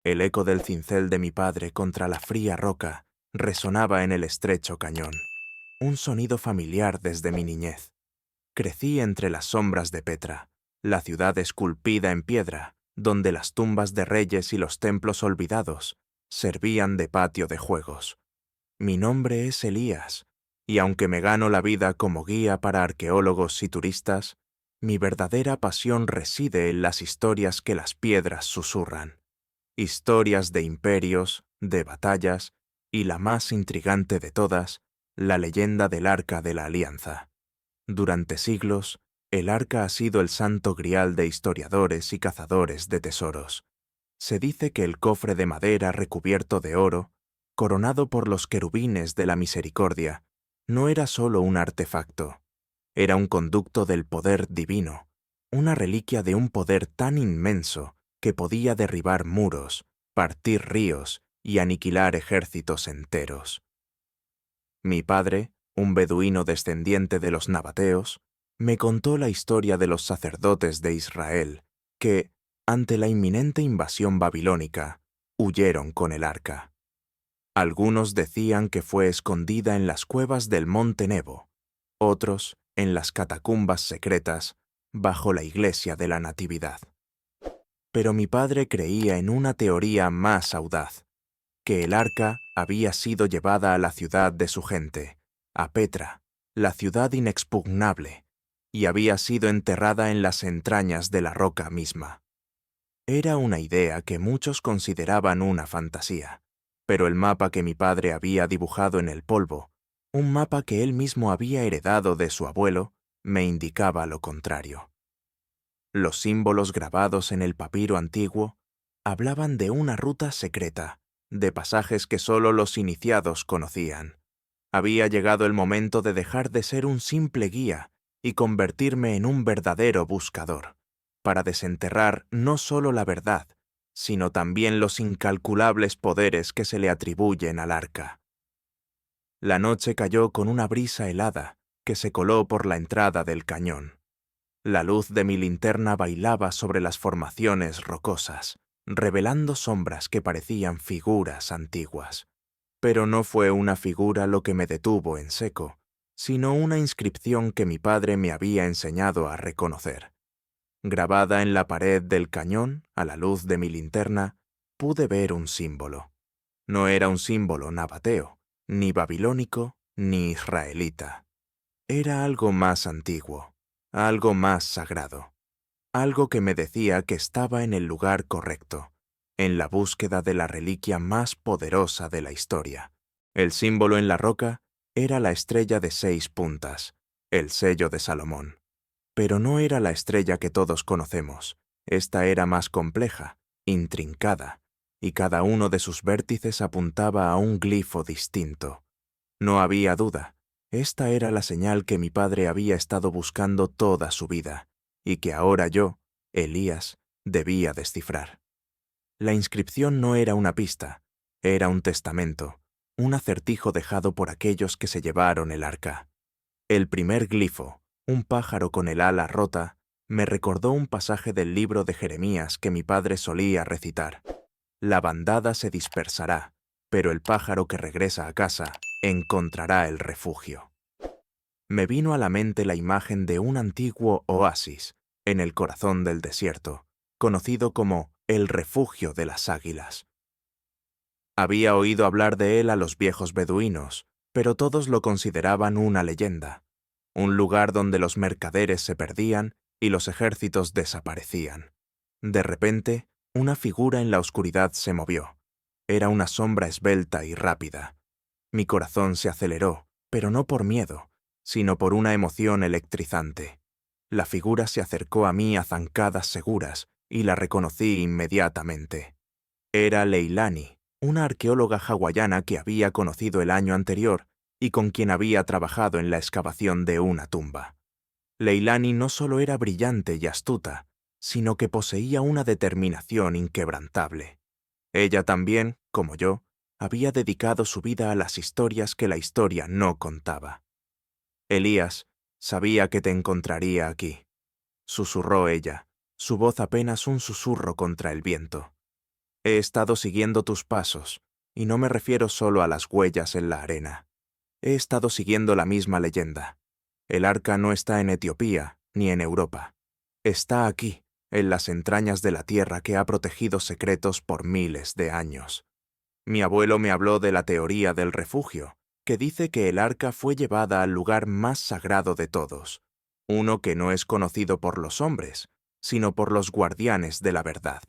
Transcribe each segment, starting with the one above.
El eco del cincel de mi padre contra la fría roca resonaba en el estrecho cañón, un sonido familiar desde mi niñez. Crecí entre las sombras de Petra, la ciudad esculpida en piedra, donde las tumbas de reyes y los templos olvidados servían de patio de juegos. Mi nombre es Elías, y aunque me gano la vida como guía para arqueólogos y turistas, mi verdadera pasión reside en las historias que las piedras susurran. Historias de imperios, de batallas, y la más intrigante de todas, la leyenda del Arca de la Alianza. Durante siglos, el arca ha sido el santo grial de historiadores y cazadores de tesoros. Se dice que el cofre de madera recubierto de oro, coronado por los querubines de la misericordia, no era solo un artefacto, era un conducto del poder divino, una reliquia de un poder tan inmenso que podía derribar muros, partir ríos y aniquilar ejércitos enteros. Mi padre, un beduino descendiente de los nabateos, me contó la historia de los sacerdotes de Israel, que, ante la inminente invasión babilónica, huyeron con el arca. Algunos decían que fue escondida en las cuevas del monte Nebo, otros en las catacumbas secretas bajo la iglesia de la Natividad. Pero mi padre creía en una teoría más audaz, que el arca había sido llevada a la ciudad de su gente, a Petra, la ciudad inexpugnable, y había sido enterrada en las entrañas de la roca misma. Era una idea que muchos consideraban una fantasía, pero el mapa que mi padre había dibujado en el polvo, un mapa que él mismo había heredado de su abuelo, me indicaba lo contrario. Los símbolos grabados en el papiro antiguo hablaban de una ruta secreta, de pasajes que solo los iniciados conocían. Había llegado el momento de dejar de ser un simple guía y convertirme en un verdadero buscador, para desenterrar no solo la verdad, sino también los incalculables poderes que se le atribuyen al arca. La noche cayó con una brisa helada que se coló por la entrada del cañón. La luz de mi linterna bailaba sobre las formaciones rocosas, revelando sombras que parecían figuras antiguas. Pero no fue una figura lo que me detuvo en seco, sino una inscripción que mi padre me había enseñado a reconocer. Grabada en la pared del cañón, a la luz de mi linterna, pude ver un símbolo. No era un símbolo nabateo, ni babilónico, ni israelita. Era algo más antiguo, algo más sagrado, algo que me decía que estaba en el lugar correcto, en la búsqueda de la reliquia más poderosa de la historia. El símbolo en la roca era la estrella de 6 puntas, el sello de Salomón. Pero no era la estrella que todos conocemos. Esta era más compleja, intrincada, y cada uno de sus vértices apuntaba a un glifo distinto. No había duda, esta era la señal que mi padre había estado buscando toda su vida, y que ahora yo, Elías, debía descifrar. La inscripción no era una pista, era un testamento, un acertijo dejado por aquellos que se llevaron el arca. El primer glifo, un pájaro con el ala rota, me recordó un pasaje del libro de Jeremías que mi padre solía recitar. La bandada se dispersará, pero el pájaro que regresa a casa encontrará el refugio. Me vino a la mente la imagen de un antiguo oasis en el corazón del desierto, conocido como el refugio de las águilas. Había oído hablar de él a los viejos beduinos, pero todos lo consideraban una leyenda, un lugar donde los mercaderes se perdían y los ejércitos desaparecían. De repente, una figura en la oscuridad se movió. Era una sombra esbelta y rápida. Mi corazón se aceleró, pero no por miedo, sino por una emoción electrizante. La figura se acercó a mí a zancadas seguras y la reconocí inmediatamente. Era Leilani, una arqueóloga hawaiana que había conocido el año anterior y con quien había trabajado en la excavación de una tumba. Leilani no solo era brillante y astuta, sino que poseía una determinación inquebrantable. Ella también, como yo, había dedicado su vida a las historias que la historia no contaba. Elías, sabía que te encontraría aquí, susurró ella, su voz apenas un susurro contra el viento. He estado siguiendo tus pasos, y no me refiero solo a las huellas en la arena. He estado siguiendo la misma leyenda. El arca no está en Etiopía ni en Europa. Está aquí, en las entrañas de la tierra que ha protegido secretos por miles de años. Mi abuelo me habló de la teoría del refugio, que dice que el arca fue llevada al lugar más sagrado de todos, uno que no es conocido por los hombres, sino por los guardianes de la verdad.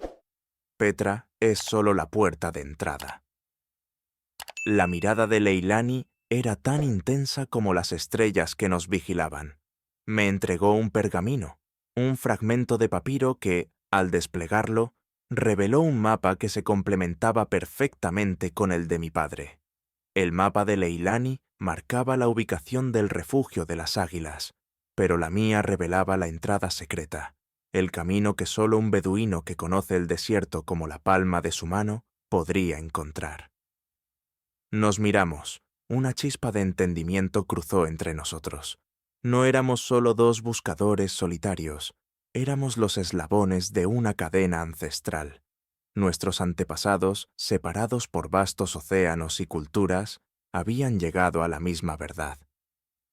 Petra es solo la puerta de entrada. La mirada de Leilani era tan intensa como las estrellas que nos vigilaban. Me entregó un pergamino, un fragmento de papiro que, al desplegarlo, reveló un mapa que se complementaba perfectamente con el de mi padre. El mapa de Leilani marcaba la ubicación del refugio de las águilas, pero la mía revelaba la entrada secreta, el camino que solo un beduino que conoce el desierto como la palma de su mano podría encontrar. Nos miramos. Una chispa de entendimiento cruzó entre nosotros. No éramos solo dos buscadores solitarios, éramos los eslabones de una cadena ancestral. Nuestros antepasados, separados por vastos océanos y culturas, habían llegado a la misma verdad.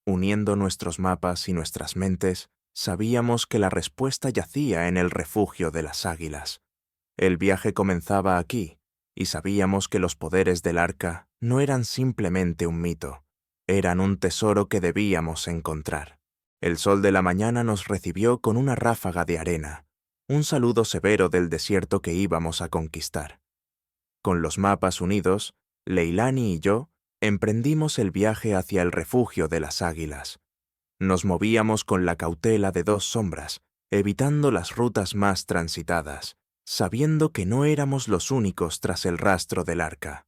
Uniendo nuestros mapas y nuestras mentes, sabíamos que la respuesta yacía en el refugio de las águilas. El viaje comenzaba aquí, y sabíamos que los poderes del arca no eran simplemente un mito, eran un tesoro que debíamos encontrar. El sol de la mañana nos recibió con una ráfaga de arena, un saludo severo del desierto que íbamos a conquistar. Con los mapas unidos, Leilani y yo emprendimos el viaje hacia el refugio de las águilas. Nos movíamos con la cautela de dos sombras, evitando las rutas más transitadas, sabiendo que no éramos los únicos tras el rastro del arca.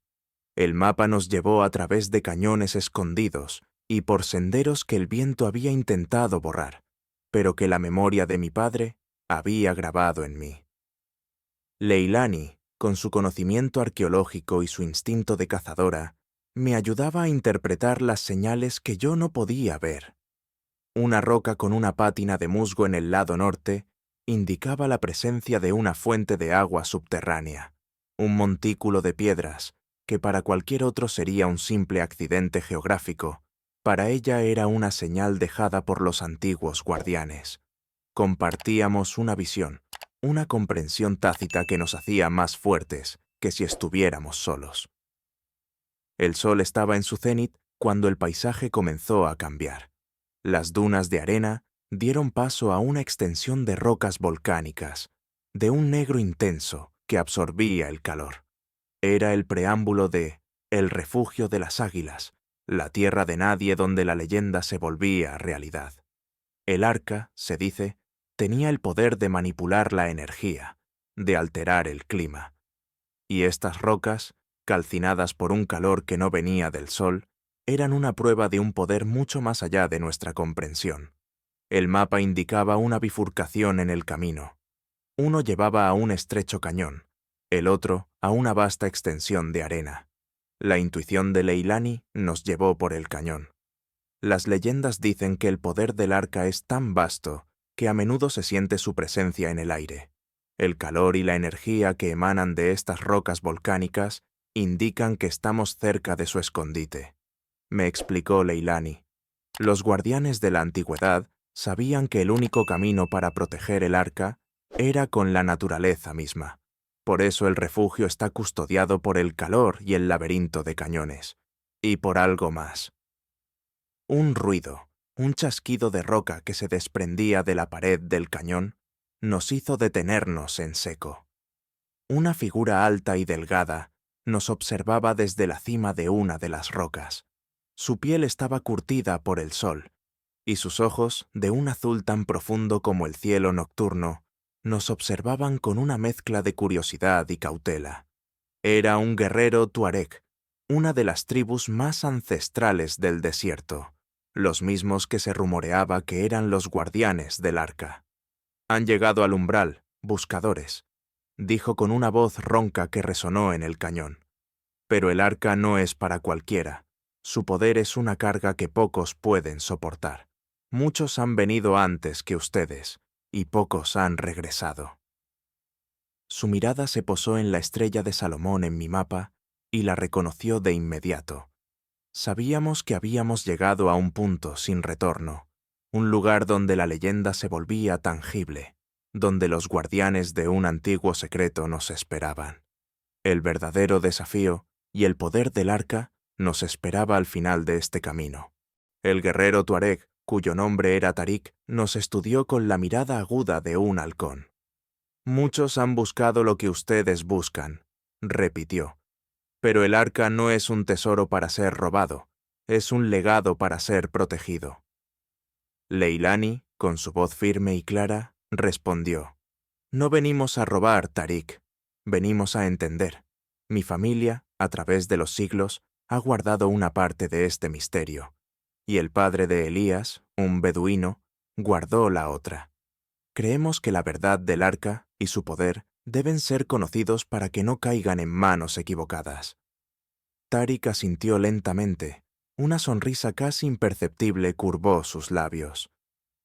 El mapa nos llevó a través de cañones escondidos y por senderos que el viento había intentado borrar, pero que la memoria de mi padre había grabado en mí. Leilani, con su conocimiento arqueológico y su instinto de cazadora, me ayudaba a interpretar las señales que yo no podía ver. Una roca con una pátina de musgo en el lado norte indicaba la presencia de una fuente de agua subterránea, un montículo de piedras, que para cualquier otro sería un simple accidente geográfico, para ella era una señal dejada por los antiguos guardianes. Compartíamos una visión, una comprensión tácita que nos hacía más fuertes que si estuviéramos solos. El sol estaba en su cénit cuando el paisaje comenzó a cambiar. Las dunas de arena dieron paso a una extensión de rocas volcánicas, de un negro intenso que absorbía el calor. Era el preámbulo de El refugio de las águilas, la tierra de nadie donde la leyenda se volvía realidad. El arca, se dice, tenía el poder de manipular la energía, de alterar el clima. Y estas rocas, calcinadas por un calor que no venía del sol, eran una prueba de un poder mucho más allá de nuestra comprensión. El mapa indicaba una bifurcación en el camino. Uno llevaba a un estrecho cañón, el otro a una vasta extensión de arena. La intuición de Leilani nos llevó por el cañón. Las leyendas dicen que el poder del arca es tan vasto que a menudo se siente su presencia en el aire. El calor y la energía que emanan de estas rocas volcánicas indican que estamos cerca de su escondite. Me explicó Leilani. Los guardianes de la antigüedad sabían que el único camino para proteger el arca era con la naturaleza misma. Por eso el refugio está custodiado por el calor y el laberinto de cañones. Y por algo más. Un ruido, un chasquido de roca que se desprendía de la pared del cañón, nos hizo detenernos en seco. Una figura alta y delgada nos observaba desde la cima de una de las rocas. Su piel estaba curtida por el sol, y sus ojos, de un azul tan profundo como el cielo nocturno, nos observaban con una mezcla de curiosidad y cautela. Era un guerrero tuareg, una de las tribus más ancestrales del desierto, los mismos que se rumoreaba que eran los guardianes del arca. Han llegado al umbral, buscadores, dijo con una voz ronca que resonó en el cañón. Pero el arca no es para cualquiera. Su poder es una carga que pocos pueden soportar. Muchos han venido antes que ustedes, y pocos han regresado. Su mirada se posó en la estrella de Salomón en mi mapa y la reconoció de inmediato. Sabíamos que habíamos llegado a un punto sin retorno, un lugar donde la leyenda se volvía tangible, donde los guardianes de un antiguo secreto nos esperaban. El verdadero desafío y el poder del arca nos esperaba al final de este camino. El guerrero tuareg, cuyo nombre era Tarik, nos estudió con la mirada aguda de un halcón. «Muchos han buscado lo que ustedes buscan», repitió. «Pero el arca no es un tesoro para ser robado, es un legado para ser protegido». Leilani, con su voz firme y clara, respondió: «No venimos a robar, Tarik, venimos a entender. Mi familia, a través de los siglos, ha guardado una parte de este misterio, y el padre de Elías, un beduino, guardó la otra. Creemos que la verdad del arca y su poder deben ser conocidos para que no caigan en manos equivocadas». Tarik asintió lentamente. Una sonrisa casi imperceptible curvó sus labios.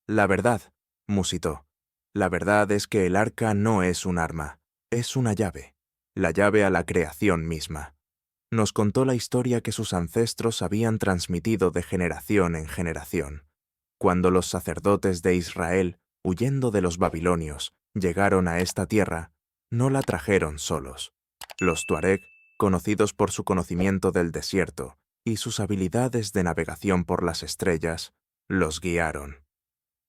«La verdad», musitó, «la verdad es que el arca no es un arma, es una llave, la llave a la creación misma». Nos contó la historia que sus ancestros habían transmitido de generación en generación. Cuando los sacerdotes de Israel, huyendo de los babilonios, llegaron a esta tierra, no la trajeron solos. Los tuareg, conocidos por su conocimiento del desierto y sus habilidades de navegación por las estrellas, los guiaron.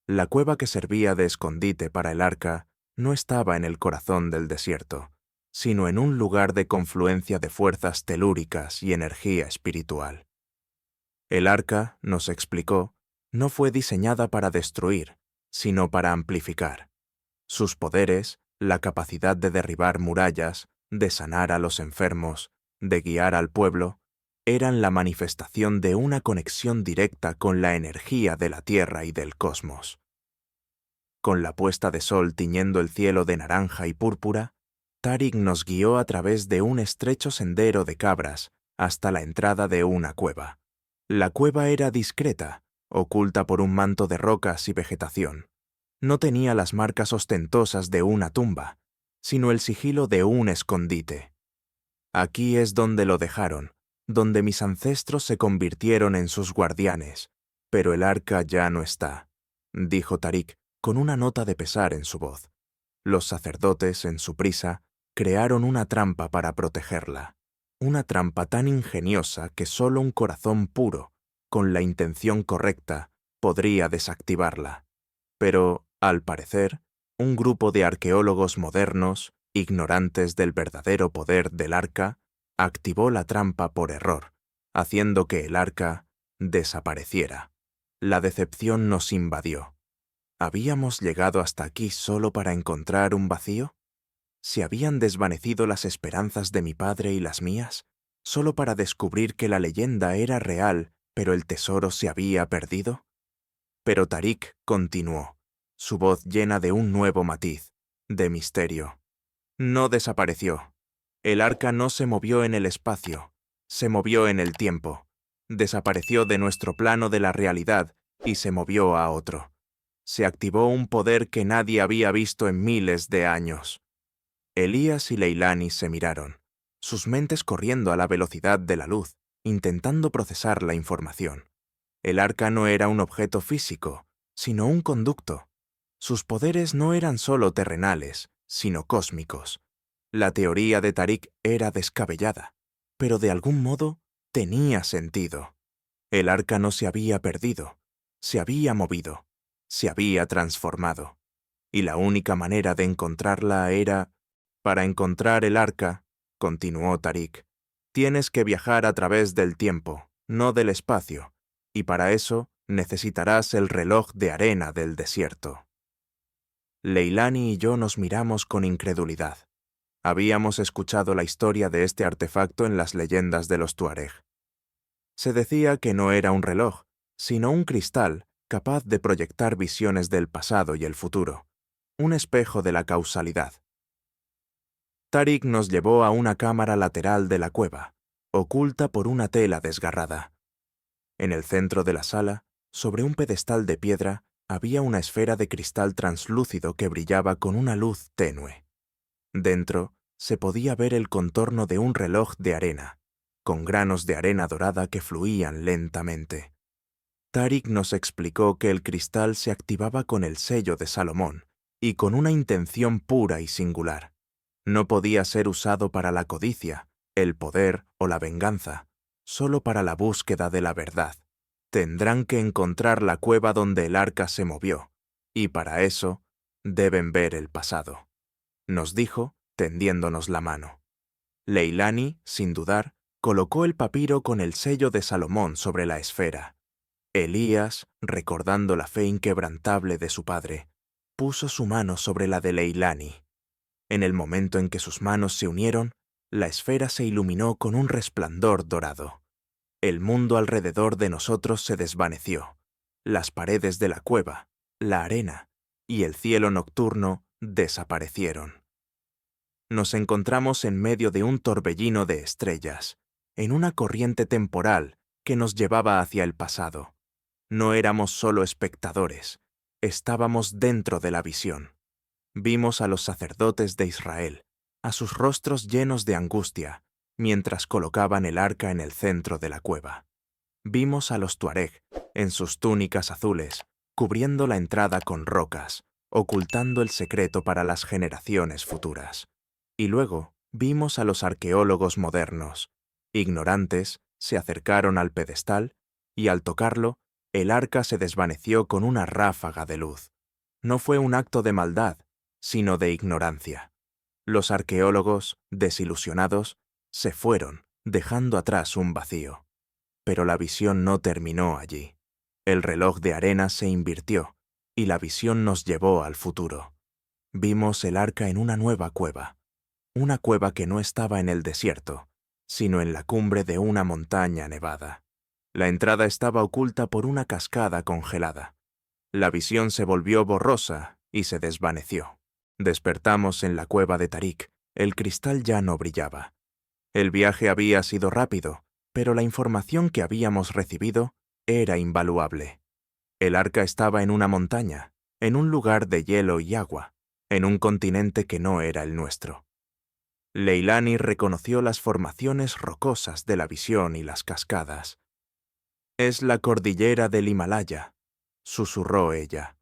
La cueva que servía de escondite para el arca no estaba en el corazón del desierto, sino en un lugar de confluencia de fuerzas telúricas y energía espiritual. El arca, nos explicó, no fue diseñada para destruir, sino para amplificar. Sus poderes, la capacidad de derribar murallas, de sanar a los enfermos, de guiar al pueblo, eran la manifestación de una conexión directa con la energía de la Tierra y del cosmos. Con la puesta de sol tiñendo el cielo de naranja y púrpura, Tarik nos guió a través de un estrecho sendero de cabras hasta la entrada de una cueva. La cueva era discreta, oculta por un manto de rocas y vegetación. No tenía las marcas ostentosas de una tumba, sino el sigilo de un escondite. «Aquí es donde lo dejaron, donde mis ancestros se convirtieron en sus guardianes, pero el arca ya no está», dijo Tarik con una nota de pesar en su voz. Los sacerdotes, en su prisa, crearon una trampa para protegerla. Una trampa tan ingeniosa que solo un corazón puro, con la intención correcta, podría desactivarla. Pero, al parecer, un grupo de arqueólogos modernos, ignorantes del verdadero poder del arca, activó la trampa por error, haciendo que el arca desapareciera. La decepción nos invadió. ¿Habíamos llegado hasta aquí solo para encontrar un vacío? ¿Se habían desvanecido las esperanzas de mi padre y las mías, solo para descubrir que la leyenda era real, pero el tesoro se había perdido? Pero Tarik continuó, su voz llena de un nuevo matiz, de misterio. «No desapareció. El arca no se movió en el espacio, se movió en el tiempo. Desapareció de nuestro plano de la realidad y se movió a otro. Se activó un poder que nadie había visto en miles de años». Elías y Leilani se miraron, sus mentes corriendo a la velocidad de la luz, intentando procesar la información. El arca no era un objeto físico, sino un conducto. Sus poderes no eran solo terrenales, sino cósmicos. La teoría de Tarik era descabellada, pero de algún modo tenía sentido. El arca no se había perdido, se había movido, se había transformado. Y la única manera de encontrarla era... «Para encontrar el arca», continuó Tarik, «tienes que viajar a través del tiempo, no del espacio, y para eso necesitarás el reloj de arena del desierto». Leilani y yo nos miramos con incredulidad. Habíamos escuchado la historia de este artefacto en las leyendas de los tuareg. Se decía que no era un reloj, sino un cristal capaz de proyectar visiones del pasado y el futuro, un espejo de la causalidad. Tarik nos llevó a una cámara lateral de la cueva, oculta por una tela desgarrada. En el centro de la sala, sobre un pedestal de piedra, había una esfera de cristal translúcido que brillaba con una luz tenue. Dentro se podía ver el contorno de un reloj de arena, con granos de arena dorada que fluían lentamente. Tarik nos explicó que el cristal se activaba con el sello de Salomón y con una intención pura y singular. No podía ser usado para la codicia, el poder o la venganza, solo para la búsqueda de la verdad. Tendrán que encontrar la cueva donde el arca se movió, y para eso deben ver el pasado, nos dijo, tendiéndonos la mano. Leilani, sin dudar, colocó el papiro con el sello de Salomón sobre la esfera. Elías, recordando la fe inquebrantable de su padre, puso su mano sobre la de Leilani. En el momento en que sus manos se unieron, la esfera se iluminó con un resplandor dorado. El mundo alrededor de nosotros se desvaneció. Las paredes de la cueva, la arena y el cielo nocturno desaparecieron. Nos encontramos en medio de un torbellino de estrellas, en una corriente temporal que nos llevaba hacia el pasado. No éramos solo espectadores, estábamos dentro de la visión. Vimos a los sacerdotes de Israel, a sus rostros llenos de angustia, mientras colocaban el arca en el centro de la cueva. Vimos a los tuareg, en sus túnicas azules, cubriendo la entrada con rocas, ocultando el secreto para las generaciones futuras. Y luego vimos a los arqueólogos modernos. Ignorantes, se acercaron al pedestal y al tocarlo, el arca se desvaneció con una ráfaga de luz. No fue un acto de maldad, sino de ignorancia. Los arqueólogos, desilusionados, se fueron, dejando atrás un vacío. Pero la visión no terminó allí. El reloj de arena se invirtió, y la visión nos llevó al futuro. Vimos el arca en una nueva cueva. Una cueva que no estaba en el desierto, sino en la cumbre de una montaña nevada. La entrada estaba oculta por una cascada congelada. La visión se volvió borrosa y se desvaneció. Despertamos en la cueva de Tarik. El cristal ya no brillaba. El viaje había sido rápido, pero la información que habíamos recibido era invaluable. El arca estaba en una montaña, en un lugar de hielo y agua, en un continente que no era el nuestro. Leilani reconoció las formaciones rocosas de la visión y las cascadas. «Es la cordillera del Himalaya», susurró ella.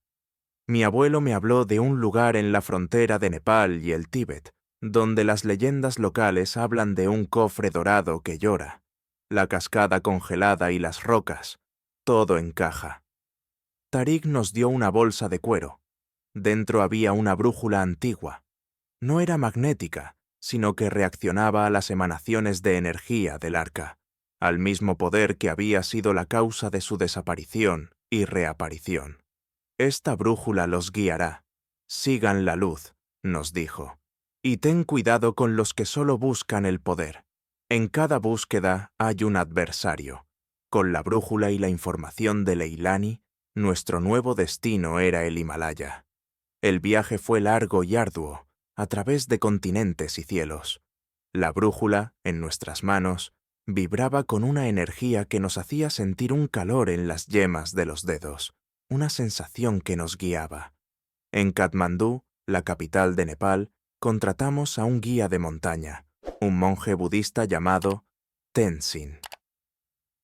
«Mi abuelo me habló de un lugar en la frontera de Nepal y el Tíbet, donde las leyendas locales hablan de un cofre dorado que llora. La cascada congelada y las rocas, todo encaja». Tarik nos dio una bolsa de cuero. Dentro había una brújula antigua. No era magnética, sino que reaccionaba a las emanaciones de energía del arca, al mismo poder que había sido la causa de su desaparición y reaparición. «Esta brújula los guiará. Sigan la luz», nos dijo. «Y ten cuidado con los que solo buscan el poder. En cada búsqueda hay un adversario». Con la brújula y la información de Leilani, nuestro nuevo destino era el Himalaya. El viaje fue largo y arduo, a través de continentes y cielos. La brújula, en nuestras manos, vibraba con una energía que nos hacía sentir un calor en las yemas de los dedos, una sensación que nos guiaba. En Katmandú, la capital de Nepal, contratamos a un guía de montaña, un monje budista llamado Tenzin.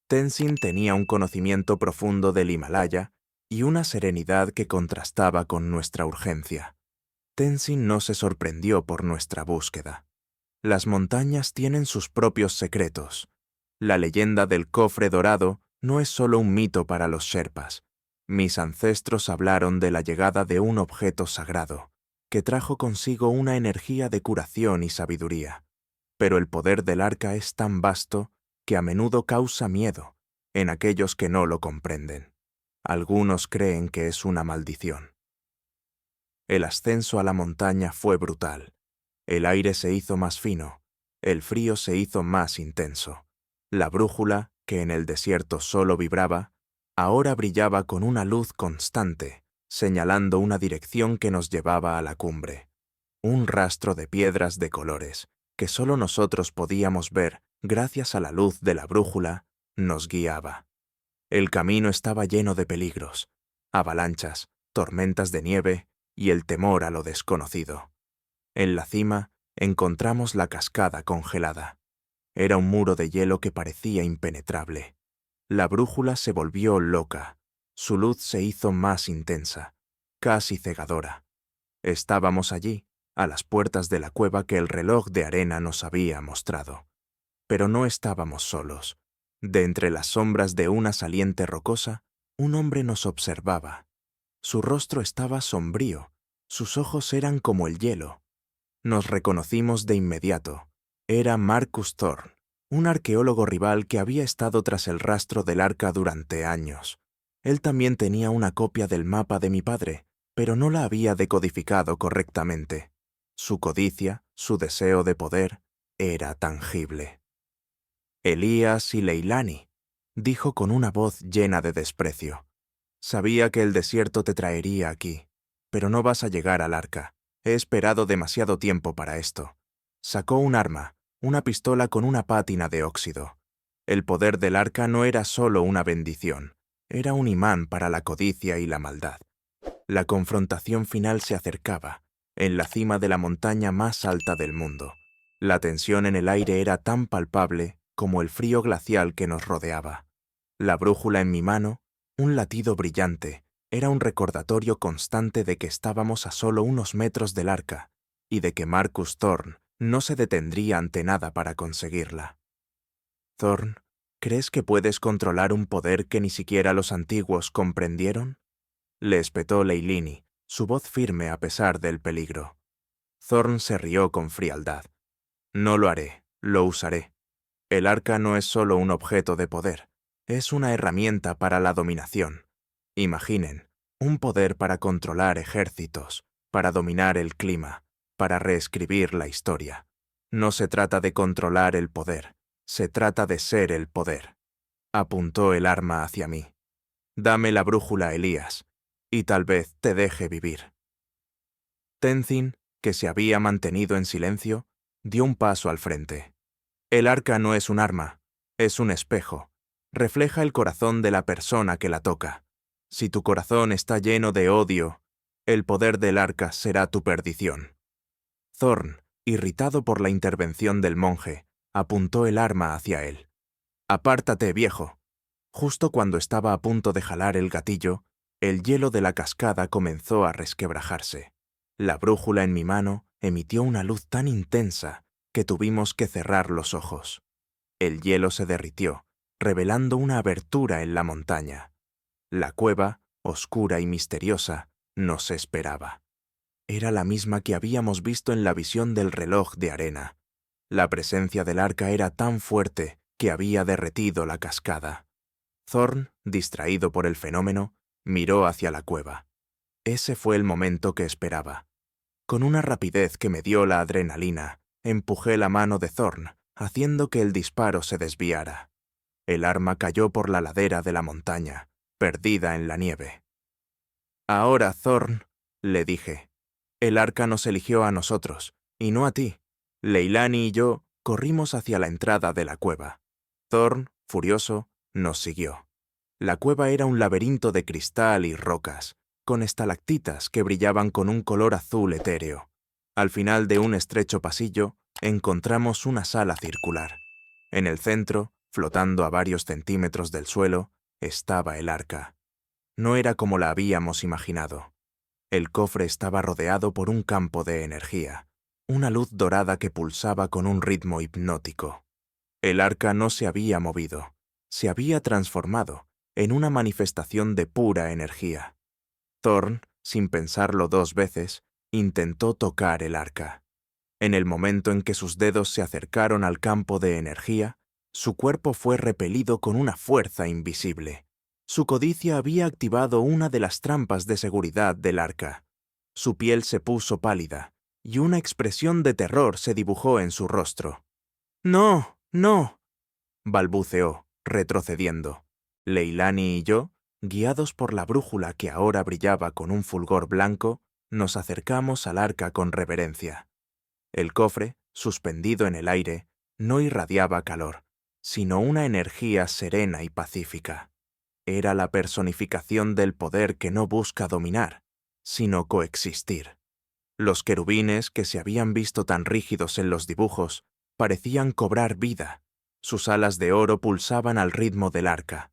Tenzin tenía un conocimiento profundo del Himalaya y una serenidad que contrastaba con nuestra urgencia. Tenzin no se sorprendió por nuestra búsqueda. Las montañas tienen sus propios secretos. La leyenda del cofre dorado no es solo un mito para los sherpas. Mis ancestros hablaron de la llegada de un objeto sagrado, que trajo consigo una energía de curación y sabiduría. Pero el poder del arca es tan vasto que a menudo causa miedo en aquellos que no lo comprenden. Algunos creen que es una maldición. El ascenso a la montaña fue brutal. El aire se hizo más fino, el frío se hizo más intenso. La brújula, que en el desierto solo vibraba, ahora brillaba con una luz constante, señalando una dirección que nos llevaba a la cumbre. Un rastro de piedras de colores, que solo nosotros podíamos ver gracias a la luz de la brújula, nos guiaba. El camino estaba lleno de peligros, avalanchas, tormentas de nieve y el temor a lo desconocido. En la cima, Encontramos la cascada congelada. Era un muro de hielo que parecía impenetrable. La brújula se volvió loca. Su luz se hizo más intensa, casi cegadora. Estábamos allí, a las puertas de la cueva que el reloj de arena nos había mostrado. Pero no estábamos solos. De entre las sombras de una saliente rocosa, un hombre nos observaba. Su rostro estaba sombrío, sus ojos eran como el hielo. Nos reconocimos de inmediato. Era Marcus Thorne, un arqueólogo rival que había estado tras el rastro del arca durante años. Él también tenía una copia del mapa de mi padre, pero no la había decodificado correctamente. Su codicia, su deseo de poder, era tangible. Elías y Leilani, dijo con una voz llena de desprecio. Sabía que el desierto te traería aquí, pero no vas a llegar al arca. He esperado demasiado tiempo para esto. Sacó un arma, una pistola con una pátina de óxido. El poder del arca no era solo una bendición, era un imán para la codicia y la maldad. La confrontación final se acercaba, en la cima de la montaña más alta del mundo. La tensión en el aire era tan palpable como el frío glacial que nos rodeaba. La brújula en mi mano, un latido brillante, era un recordatorio constante de que estábamos a solo unos metros del arca y de que Marcus Thorne no se detendría ante nada para conseguirla. Thorne, ¿crees que puedes controlar un poder que ni siquiera los antiguos comprendieron? Le espetó Leilani, su voz firme a pesar del peligro. Thorne se rió con frialdad. No lo haré, lo usaré. El arca no es solo un objeto de poder, es una herramienta para la dominación. Imaginen, un poder para controlar ejércitos, para dominar el clima, para reescribir la historia. No se trata de controlar el poder, se trata de ser el poder. Apuntó el arma hacia mí. Dame la brújula, Elías, y tal vez te deje vivir. Tenzin, que se había mantenido en silencio, dio un paso al frente. El arca no es un arma, es un espejo. Refleja el corazón de la persona que la toca. Si tu corazón está lleno de odio, el poder del arca será tu perdición. Thorne, irritado por la intervención del monje, apuntó el arma hacia él. «Apártate, viejo». Justo cuando estaba a punto de jalar el gatillo, el hielo de la cascada comenzó a resquebrajarse. La brújula en mi mano emitió una luz tan intensa que tuvimos que cerrar los ojos. El hielo se derritió, revelando una abertura en la montaña. La cueva, oscura y misteriosa, nos esperaba. Era la misma que habíamos visto en la visión del reloj de arena. La presencia del arca era tan fuerte que había derretido la cascada. Thorne, distraído por el fenómeno, miró hacia la cueva. Ese fue el momento que esperaba. Con una rapidez que me dio la adrenalina, empujé la mano de Thorne, haciendo que el disparo se desviara. El arma cayó por la ladera de la montaña, perdida en la nieve. «Ahora, Thorne», le dije, «el arca nos eligió a nosotros, y no a ti». Leilani y yo corrimos hacia la entrada de la cueva. Thorne, furioso, nos siguió. La cueva era un laberinto de cristal y rocas, con estalactitas que brillaban con un color azul etéreo. Al final de un estrecho pasillo, encontramos una sala circular. En el centro, flotando a varios centímetros del suelo, estaba el arca. No era como la habíamos imaginado. El cofre estaba rodeado por un campo de energía, una luz dorada que pulsaba con un ritmo hipnótico. El arca no se había movido, se había transformado en una manifestación de pura energía. Thorne, sin pensarlo dos veces, intentó tocar el arca. En el momento en que sus dedos se acercaron al campo de energía, su cuerpo fue repelido con una fuerza invisible. Su codicia había activado una de las trampas de seguridad del arca. Su piel se puso pálida, y una expresión de terror se dibujó en su rostro. «¡No, no!», balbuceó, retrocediendo. Leilani y yo, guiados por la brújula que ahora brillaba con un fulgor blanco, nos acercamos al arca con reverencia. El cofre, suspendido en el aire, no irradiaba calor, sino una energía serena y pacífica. Era la personificación del poder que no busca dominar, sino coexistir. Los querubines, que se habían visto tan rígidos en los dibujos, parecían cobrar vida. Sus alas de oro pulsaban al ritmo del arca.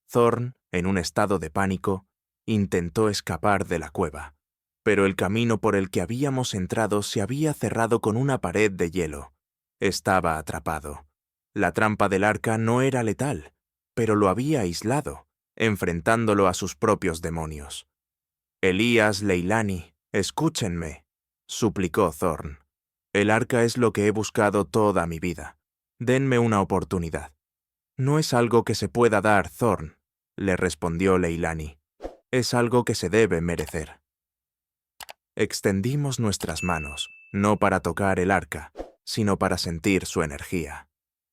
Thorn, en un estado de pánico, intentó escapar de la cueva, pero el camino por el que habíamos entrado se había cerrado con una pared de hielo. Estaba atrapado. La trampa del arca no era letal, pero lo había aislado, enfrentándolo a sus propios demonios. Elías, Leilani, escúchenme, suplicó Thorn. El arca es lo que he buscado toda mi vida. Denme una oportunidad. No es algo que se pueda dar, Thorn, le respondió Leilani. Es algo que se debe merecer. Extendimos nuestras manos, no para tocar el arca, sino para sentir su energía.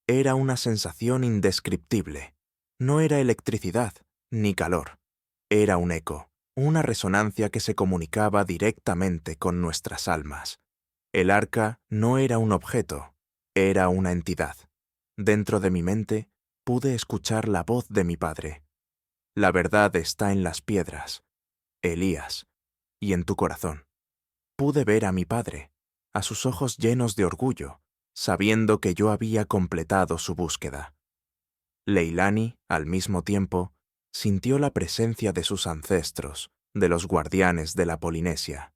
Era una sensación indescriptible. No era electricidad, ni calor. Era un eco, una resonancia que se comunicaba directamente con nuestras almas. El arca no era un objeto, era una entidad. Dentro de mi mente pude escuchar la voz de mi padre. La verdad está en las piedras, Elías, y en tu corazón. Pude ver a mi padre, a sus ojos llenos de orgullo, sabiendo que yo había completado su búsqueda. Leilani, al mismo tiempo, sintió la presencia de sus ancestros, de los guardianes de la Polinesia.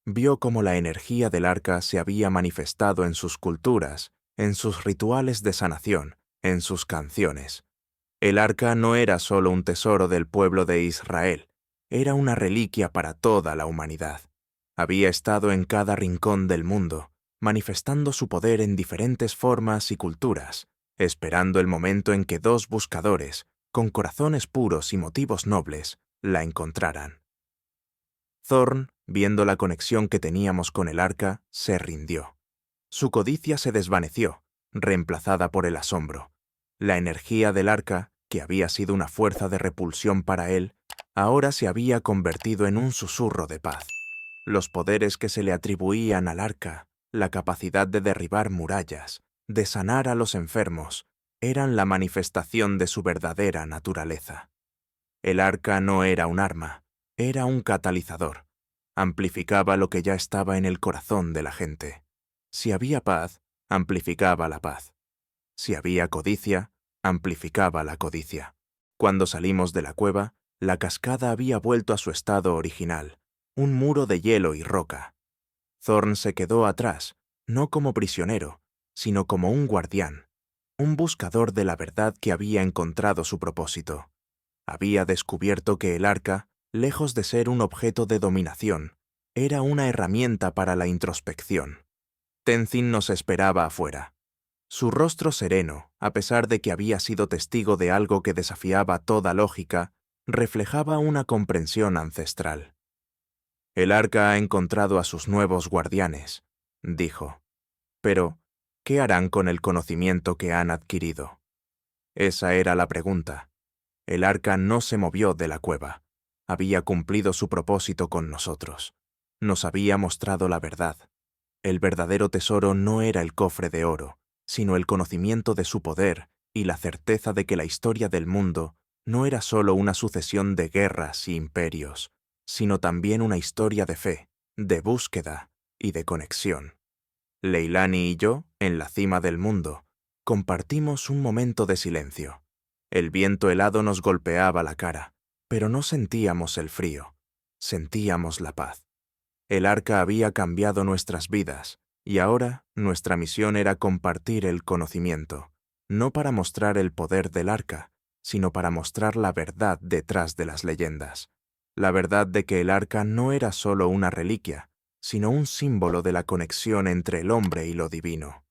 Vio cómo la energía del arca se había manifestado en sus culturas, en sus rituales de sanación, en sus canciones. El arca no era solo un tesoro del pueblo de Israel, era una reliquia para toda la humanidad. Había estado en cada rincón del mundo, manifestando su poder en diferentes formas y culturas, esperando el momento en que dos buscadores, con corazones puros y motivos nobles, la encontraran. Thorn, viendo la conexión que teníamos con el arca, se rindió. Su codicia se desvaneció, reemplazada por el asombro. La energía del arca, que había sido una fuerza de repulsión para él, ahora se había convertido en un susurro de paz. Los poderes que se le atribuían al arca, la capacidad de derribar murallas, de sanar a los enfermos, eran la manifestación de su verdadera naturaleza. El arca no era un arma, era un catalizador. Amplificaba lo que ya estaba en el corazón de la gente. Si había paz, amplificaba la paz. Si había codicia, amplificaba la codicia. Cuando salimos de la cueva, la cascada había vuelto a su estado original, un muro de hielo y roca. Thorn se quedó atrás, no como prisionero, sino como un guardián, un buscador de la verdad que había encontrado su propósito. Había descubierto que el arca, lejos de ser un objeto de dominación, era una herramienta para la introspección. Tenzin nos esperaba afuera. Su rostro sereno, a pesar de que había sido testigo de algo que desafiaba toda lógica, reflejaba una comprensión ancestral. El arca ha encontrado a sus nuevos guardianes, dijo. Pero, ¿qué harán con el conocimiento que han adquirido? Esa era la pregunta. El arca no se movió de la cueva. Había cumplido su propósito con nosotros. Nos había mostrado la verdad. El verdadero tesoro no era el cofre de oro, sino el conocimiento de su poder y la certeza de que la historia del mundo no era solo una sucesión de guerras y imperios, sino también una historia de fe, de búsqueda y de conexión. Leilani y yo, en la cima del mundo, compartimos un momento de silencio. El viento helado nos golpeaba la cara, pero no sentíamos el frío, sentíamos la paz. El arca había cambiado nuestras vidas, y ahora nuestra misión era compartir el conocimiento, no para mostrar el poder del arca, sino para mostrar la verdad detrás de las leyendas. La verdad de que el arca no era solo una reliquia, sino un símbolo de la conexión entre el hombre y lo divino.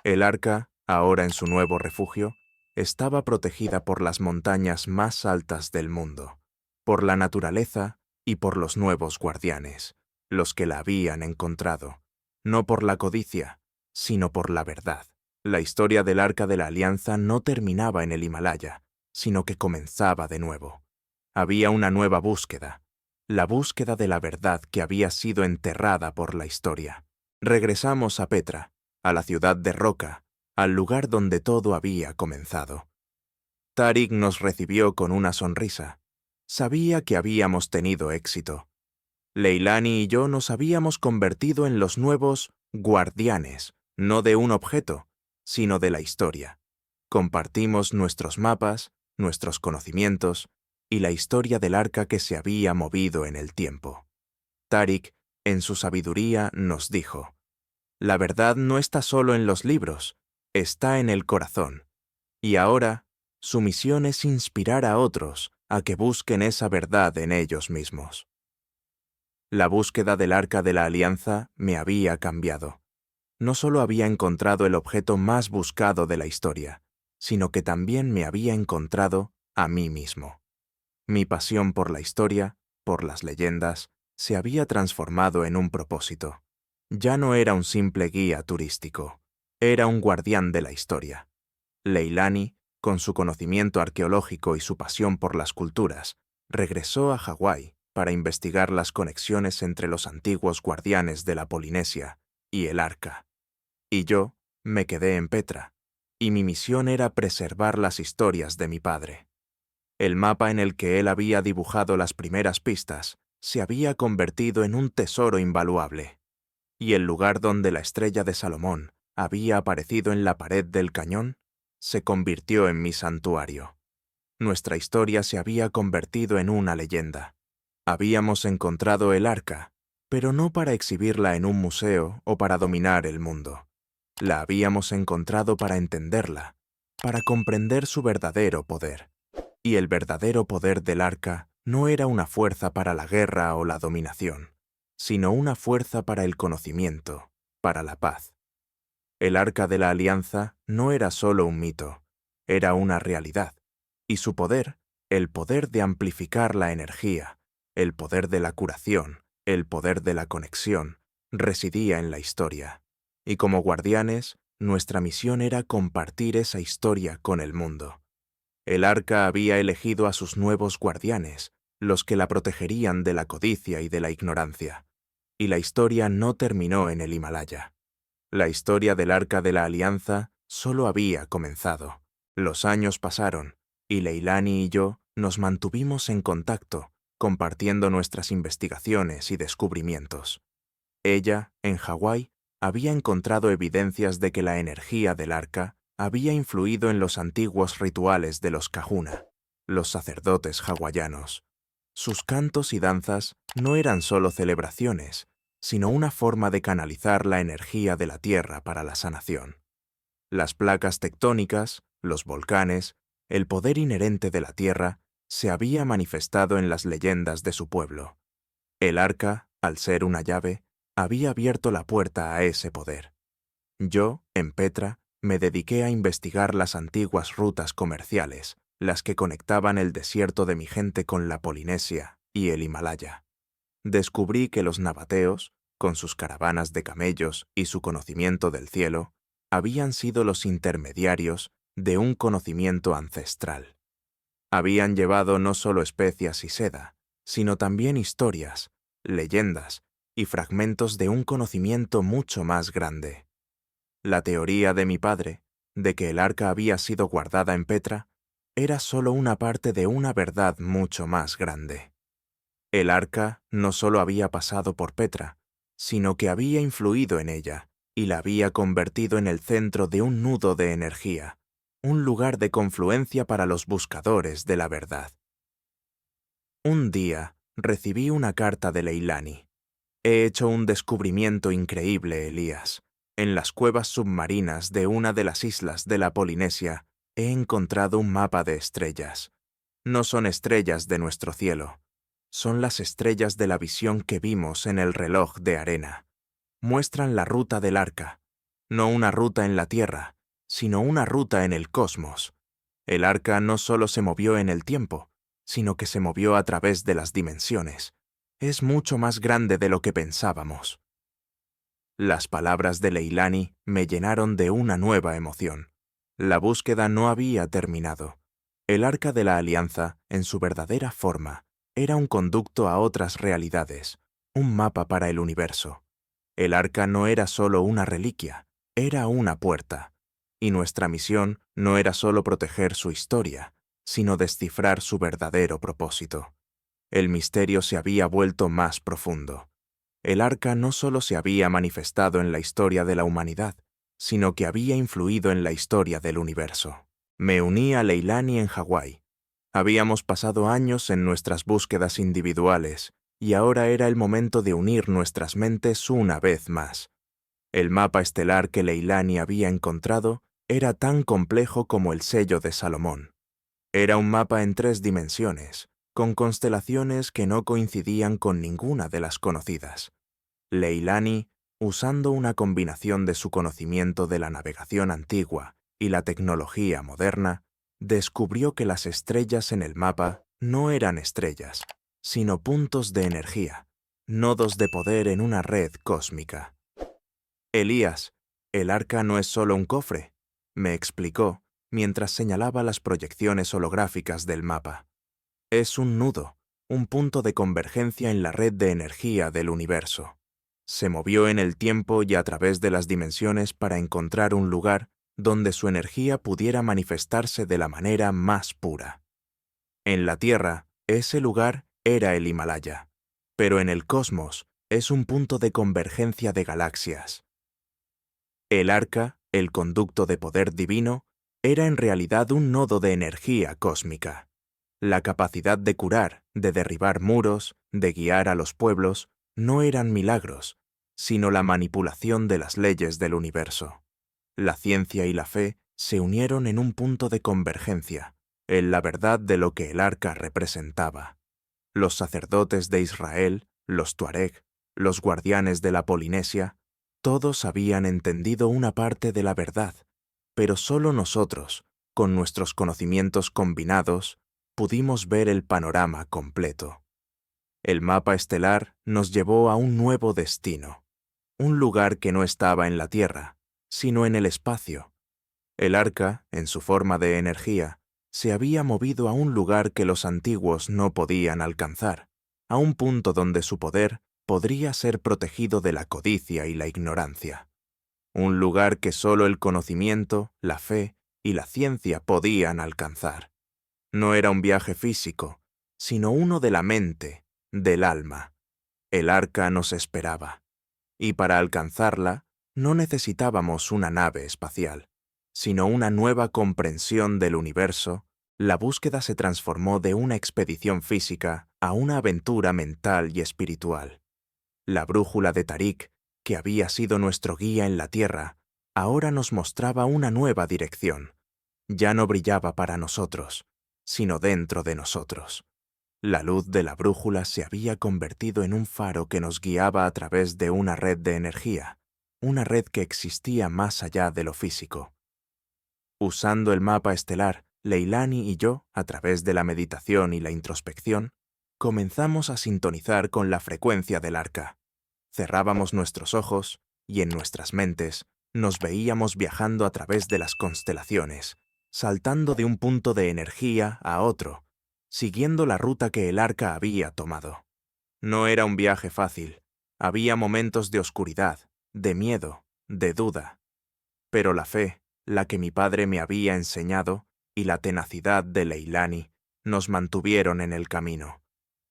El arca, ahora en su nuevo refugio, estaba protegida por las montañas más altas del mundo, por la naturaleza y por los nuevos guardianes, los que la habían encontrado, no por la codicia, sino por la verdad. La historia del Arca de la Alianza no terminaba en el Himalaya, sino que comenzaba de nuevo. Había una nueva búsqueda, la búsqueda de la verdad que había sido enterrada por la historia. Regresamos a Petra, a la ciudad de roca, al lugar donde todo había comenzado. Tarik nos recibió con una sonrisa. Sabía que habíamos tenido éxito. Leilani y yo nos habíamos convertido en los nuevos guardianes, no de un objeto, sino de la historia. Compartimos nuestros mapas, nuestros conocimientos y la historia del arca que se había movido en el tiempo. Tariq, en su sabiduría, nos dijo: la verdad no está solo en los libros, está en el corazón. Y ahora, su misión es inspirar a otros a que busquen esa verdad en ellos mismos. La búsqueda del Arca de la Alianza me había cambiado. No solo había encontrado el objeto más buscado de la historia, sino que también me había encontrado a mí mismo. Mi pasión por la historia, por las leyendas, se había transformado en un propósito. Ya no era un simple guía turístico, era un guardián de la historia. Leilani, con su conocimiento arqueológico y su pasión por las culturas, regresó a Hawái para investigar las conexiones entre los antiguos guardianes de la Polinesia y el Arca. Y yo me quedé en Petra, y mi misión era preservar las historias de mi padre. El mapa en el que él había dibujado las primeras pistas se había convertido en un tesoro invaluable, y el lugar donde la estrella de Salomón había aparecido en la pared del cañón se convirtió en mi santuario. Nuestra historia se había convertido en una leyenda. Habíamos encontrado el arca, pero no para exhibirla en un museo o para dominar el mundo. La habíamos encontrado para entenderla, para comprender su verdadero poder. Y el verdadero poder del arca no era una fuerza para la guerra o la dominación, sino una fuerza para el conocimiento, para la paz. El Arca de la Alianza no era solo un mito, era una realidad, y su poder, el poder de amplificar la energía, el poder de la curación, el poder de la conexión, residía en la historia. Y como guardianes, nuestra misión era compartir esa historia con el mundo. El Arca había elegido a sus nuevos guardianes, los que la protegerían de la codicia y de la ignorancia. Y la historia no terminó en el Himalaya. La historia del Arca de la Alianza solo había comenzado. Los años pasaron, y Leilani y yo nos mantuvimos en contacto, compartiendo nuestras investigaciones y descubrimientos. Ella, en Hawái, había encontrado evidencias de que la energía del Arca había influido en los antiguos rituales de los Kahuna, los sacerdotes hawaianos. Sus cantos y danzas no eran solo celebraciones, sino una forma de canalizar la energía de la tierra para la sanación. Las placas tectónicas, los volcanes, el poder inherente de la tierra, se había manifestado en las leyendas de su pueblo. El arca, al ser una llave, había abierto la puerta a ese poder. Yo, en Petra, me dediqué a investigar las antiguas rutas comerciales, las que conectaban el desierto de mi gente con la Polinesia y el Himalaya. Descubrí que los nabateos, con sus caravanas de camellos y su conocimiento del cielo, habían sido los intermediarios de un conocimiento ancestral. Habían llevado no solo especias y seda, sino también historias, leyendas y fragmentos de un conocimiento mucho más grande. La teoría de mi padre, de que el arca había sido guardada en Petra, era solo una parte de una verdad mucho más grande. El arca no solo había pasado por Petra, sino que había influido en ella y la había convertido en el centro de un nudo de energía, un lugar de confluencia para los buscadores de la verdad. Un día recibí una carta de Leilani. He hecho un descubrimiento increíble, Elías. En las cuevas submarinas de una de las islas de la Polinesia he encontrado un mapa de estrellas. No son estrellas de nuestro cielo. Son las estrellas de la visión que vimos en el reloj de arena. Muestran la ruta del arca, no una ruta en la Tierra, sino una ruta en el cosmos. El arca no solo se movió en el tiempo, sino que se movió a través de las dimensiones. Es mucho más grande de lo que pensábamos. Las palabras de Leilani me llenaron de una nueva emoción. La búsqueda no había terminado. El Arca de la Alianza, en su verdadera forma, era un conducto a otras realidades, un mapa para el universo. El arca no era solo una reliquia, era una puerta. Y nuestra misión no era solo proteger su historia, sino descifrar su verdadero propósito. El misterio se había vuelto más profundo. El arca no solo se había manifestado en la historia de la humanidad, sino que había influido en la historia del universo. Me uní a Leilani en Hawái. Habíamos pasado años en nuestras búsquedas individuales, y ahora era el momento de unir nuestras mentes una vez más. El mapa estelar que Leilani había encontrado era tan complejo como el sello de Salomón. Era un mapa en 3 dimensiones, con constelaciones que no coincidían con ninguna de las conocidas. Leilani, usando una combinación de su conocimiento de la navegación antigua y la tecnología moderna, descubrió que las estrellas en el mapa no eran estrellas, sino puntos de energía, nodos de poder en una red cósmica. Elías, el arca no es solo un cofre, me explicó mientras señalaba las proyecciones holográficas del mapa. Es un nudo, un punto de convergencia en la red de energía del universo. Se movió en el tiempo y a través de las dimensiones para encontrar un lugar donde su energía pudiera manifestarse de la manera más pura. En la Tierra, ese lugar era el Himalaya, pero en el cosmos es un punto de convergencia de galaxias. El arca, el conducto de poder divino, era en realidad un nodo de energía cósmica. La capacidad de curar, de derribar muros, de guiar a los pueblos, no eran milagros, sino la manipulación de las leyes del universo. La ciencia y la fe se unieron en un punto de convergencia, en la verdad de lo que el arca representaba. Los sacerdotes de Israel, los tuareg, los guardianes de la Polinesia, todos habían entendido una parte de la verdad, pero solo nosotros, con nuestros conocimientos combinados, pudimos ver el panorama completo. El mapa estelar nos llevó a un nuevo destino, un lugar que no estaba en la Tierra, sino en el espacio. El arca, en su forma de energía, se había movido a un lugar que los antiguos no podían alcanzar, a un punto donde su poder podría ser protegido de la codicia y la ignorancia. Un lugar que solo el conocimiento, la fe y la ciencia podían alcanzar. No era un viaje físico, sino uno de la mente, del alma. El arca nos esperaba, y para alcanzarla no necesitábamos una nave espacial, sino una nueva comprensión del universo. La búsqueda se transformó de una expedición física a una aventura mental y espiritual. La brújula de Tarik, que había sido nuestro guía en la Tierra, ahora nos mostraba una nueva dirección. Ya no brillaba para nosotros, sino dentro de nosotros. La luz de la brújula se había convertido en un faro que nos guiaba a través de una red de energía, una red que existía más allá de lo físico. Usando el mapa estelar, Leilani y yo, a través de la meditación y la introspección, comenzamos a sintonizar con la frecuencia del arca. Cerrábamos nuestros ojos y en nuestras mentes nos veíamos viajando a través de las constelaciones, saltando de un punto de energía a otro, siguiendo la ruta que el arca había tomado. No era un viaje fácil. Había momentos de oscuridad, de miedo, de duda. Pero la fe, la que mi padre me había enseñado, y la tenacidad de Leilani nos mantuvieron en el camino.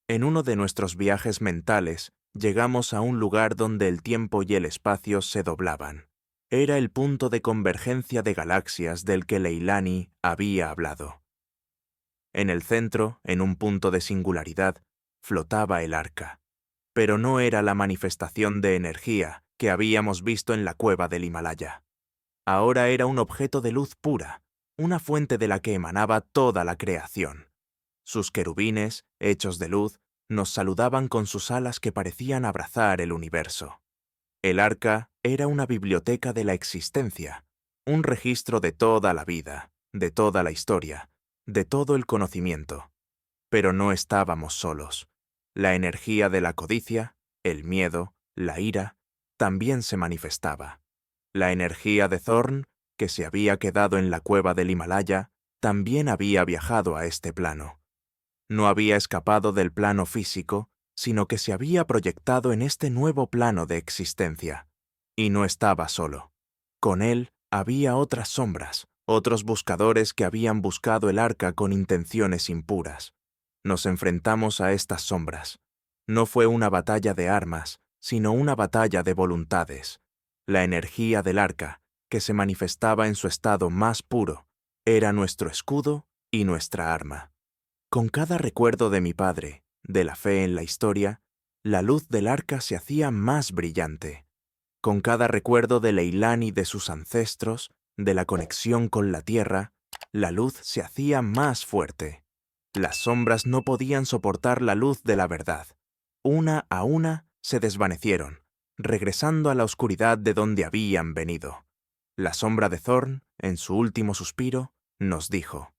En uno de nuestros viajes mentales, llegamos a un lugar donde el tiempo y el espacio se doblaban. Era el punto de convergencia de galaxias del que Leilani había hablado. En el centro, en un punto de singularidad, flotaba el arca. Pero no era la manifestación de energía que habíamos visto en la cueva del Himalaya. Ahora era un objeto de luz pura, una fuente de la que emanaba toda la creación. Sus querubines, hechos de luz, nos saludaban con sus alas que parecían abrazar el universo. El arca era una biblioteca de la existencia, un registro de toda la vida, de toda la historia, de todo el conocimiento. Pero no estábamos solos. La energía de la codicia, el miedo, la ira, también se manifestaba. La energía de Thorn, que se había quedado en la cueva del Himalaya, también había viajado a este plano. No había escapado del plano físico, sino que se había proyectado en este nuevo plano de existencia. Y no estaba solo. Con él había otras sombras, otros buscadores que habían buscado el arca con intenciones impuras. Nos enfrentamos a estas sombras. No fue una batalla de armas, sino una batalla de voluntades. La energía del arca, que se manifestaba en su estado más puro, era nuestro escudo y nuestra arma. Con cada recuerdo de mi padre, de la fe en la historia, la luz del arca se hacía más brillante. Con cada recuerdo de Leilani y de sus ancestros, de la conexión con la tierra, la luz se hacía más fuerte. Las sombras no podían soportar la luz de la verdad. Una a una se desvanecieron, regresando a la oscuridad de donde habían venido. La sombra de Thorn, en su último suspiro, nos dijo: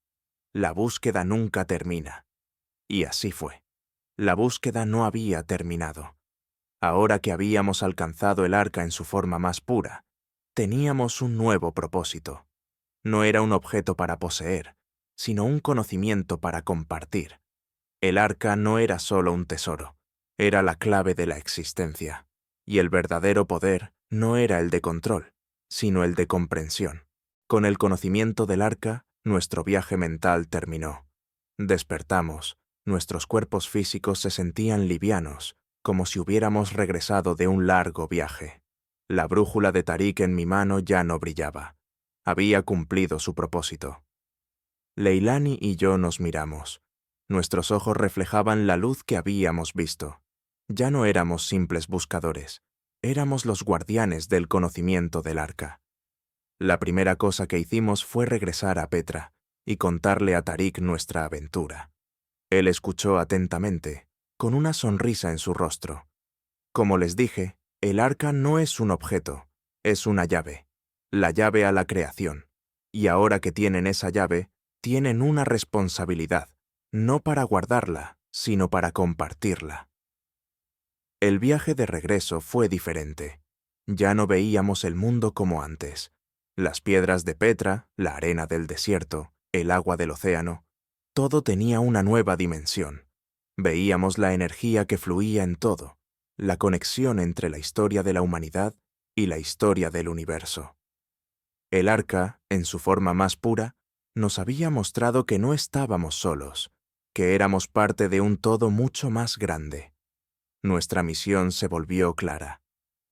«La búsqueda nunca termina». Y así fue. La búsqueda no había terminado. Ahora que habíamos alcanzado el arca en su forma más pura, teníamos un nuevo propósito. No era un objeto para poseer, sino un conocimiento para compartir. El arca no era solo un tesoro, era la clave de la existencia. Y el verdadero poder no era el de control, sino el de comprensión. Con el conocimiento del arca, nuestro viaje mental terminó. Despertamos, nuestros cuerpos físicos se sentían livianos, como si hubiéramos regresado de un largo viaje. La brújula de Tariq en mi mano ya no brillaba. Había cumplido su propósito. Leilani y yo nos miramos. Nuestros ojos reflejaban la luz que habíamos visto. Ya no éramos simples buscadores, éramos los guardianes del conocimiento del arca. La primera cosa que hicimos fue regresar a Petra y contarle a Tariq nuestra aventura. Él escuchó atentamente, con una sonrisa en su rostro. Como les dije, el arca no es un objeto, es una llave, la llave a la creación. Y ahora que tienen esa llave, tienen una responsabilidad, no para guardarla, sino para compartirla. El viaje de regreso fue diferente. Ya no veíamos el mundo como antes. Las piedras de Petra, la arena del desierto, el agua del océano, todo tenía una nueva dimensión. Veíamos la energía que fluía en todo, la conexión entre la historia de la humanidad y la historia del universo. El arca, en su forma más pura, nos había mostrado que no estábamos solos, que éramos parte de un todo mucho más grande. Nuestra misión se volvió clara.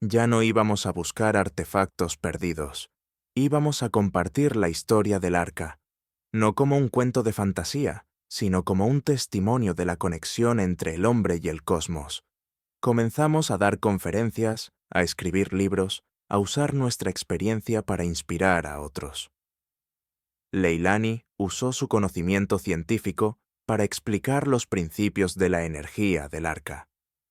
Ya no íbamos a buscar artefactos perdidos, íbamos a compartir la historia del arca, no como un cuento de fantasía, sino como un testimonio de la conexión entre el hombre y el cosmos. Comenzamos a dar conferencias, a escribir libros, a usar nuestra experiencia para inspirar a otros. Leilani usó su conocimiento científico para explicar los principios de la energía del arca,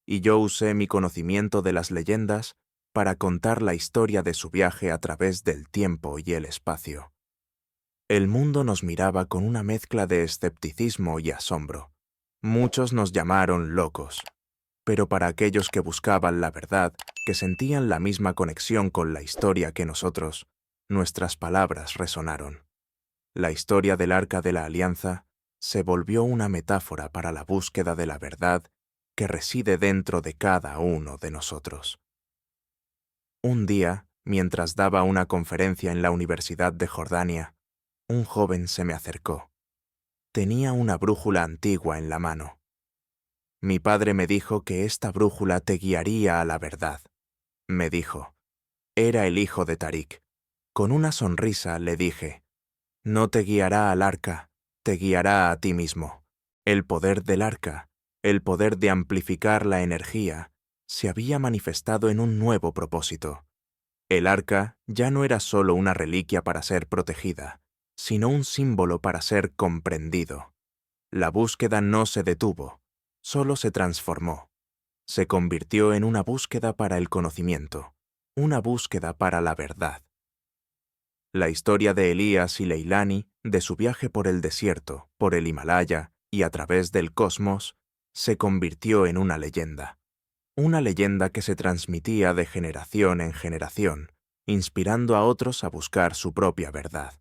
y yo usé mi conocimiento de las leyendas para contar la historia de su viaje a través del tiempo y el espacio. El mundo nos miraba con una mezcla de escepticismo y asombro. Muchos nos llamaron locos, pero para aquellos que buscaban la verdad, que sentían la misma conexión con la historia que nosotros, nuestras palabras resonaron. La historia del Arca de la Alianza se volvió una metáfora para la búsqueda de la verdad que reside dentro de cada uno de nosotros. Un día, mientras daba una conferencia en la Universidad de Jordania, un joven se me acercó. Tenía una brújula antigua en la mano. Mi padre me dijo que esta brújula te guiaría a la verdad. Me dijo. Era el hijo de Tariq. Con una sonrisa le dije, no te guiará al arca, te guiará a ti mismo. El poder del arca, el poder de amplificar la energía, se había manifestado en un nuevo propósito. El arca ya no era solo una reliquia para ser protegida, sino un símbolo para ser comprendido. La búsqueda no se detuvo, solo se transformó. Se convirtió en una búsqueda para el conocimiento, una búsqueda para la verdad. La historia de Elías y Leilani, de su viaje por el desierto, por el Himalaya y a través del cosmos, se convirtió en una leyenda que se transmitía de generación en generación, inspirando a otros a buscar su propia verdad.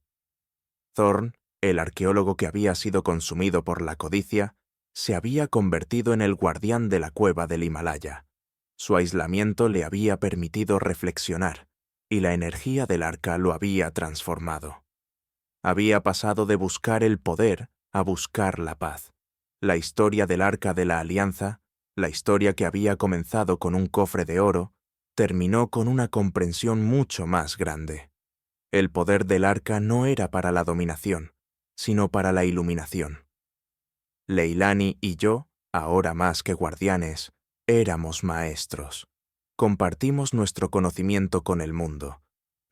Thorn, el arqueólogo que había sido consumido por la codicia, se había convertido en el guardián de la cueva del Himalaya. Su aislamiento le había permitido reflexionar, y la energía del arca lo había transformado. Había pasado de buscar el poder a buscar la paz. La historia del Arca de la Alianza, la historia que había comenzado con un cofre de oro, terminó con una comprensión mucho más grande. El poder del Arca no era para la dominación, sino para la iluminación. Leilani y yo, ahora más que guardianes, éramos maestros. Compartimos nuestro conocimiento con el mundo,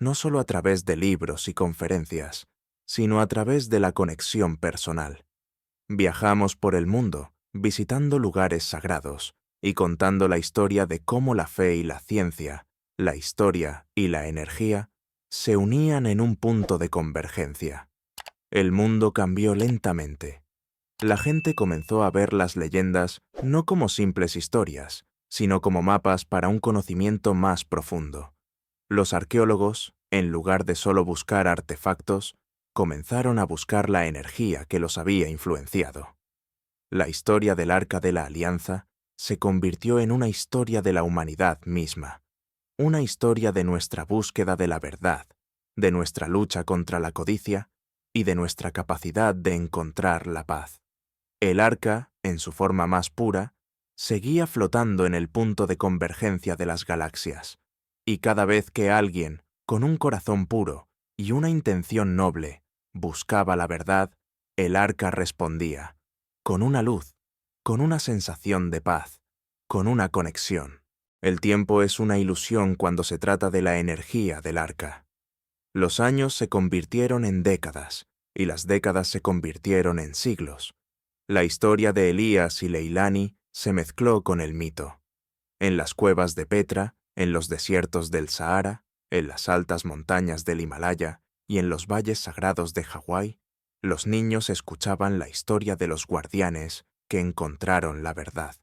no solo a través de libros y conferencias, sino a través de la conexión personal. Viajamos por el mundo, visitando lugares sagrados y contando la historia de cómo la fe y la ciencia, la historia y la energía se unían en un punto de convergencia. El mundo cambió lentamente. La gente comenzó a ver las leyendas no como simples historias, sino como mapas para un conocimiento más profundo. Los arqueólogos, en lugar de solo buscar artefactos, comenzaron a buscar la energía que los había influenciado. La historia del Arca de la Alianza se convirtió en una historia de la humanidad misma, una historia de nuestra búsqueda de la verdad, de nuestra lucha contra la codicia y de nuestra capacidad de encontrar la paz. El Arca, en su forma más pura, seguía flotando en el punto de convergencia de las galaxias, y cada vez que alguien, con un corazón puro y una intención noble, buscaba la verdad, el Arca respondía, con una luz, con una sensación de paz, con una conexión. El tiempo es una ilusión cuando se trata de la energía del Arca. Los años se convirtieron en décadas, y las décadas se convirtieron en siglos. La historia de Elías y Leilani se mezcló con el mito. En las cuevas de Petra, en los desiertos del Sahara, en las altas montañas del Himalaya y en los valles sagrados de Hawái, los niños escuchaban la historia de los guardianes que encontraron la verdad.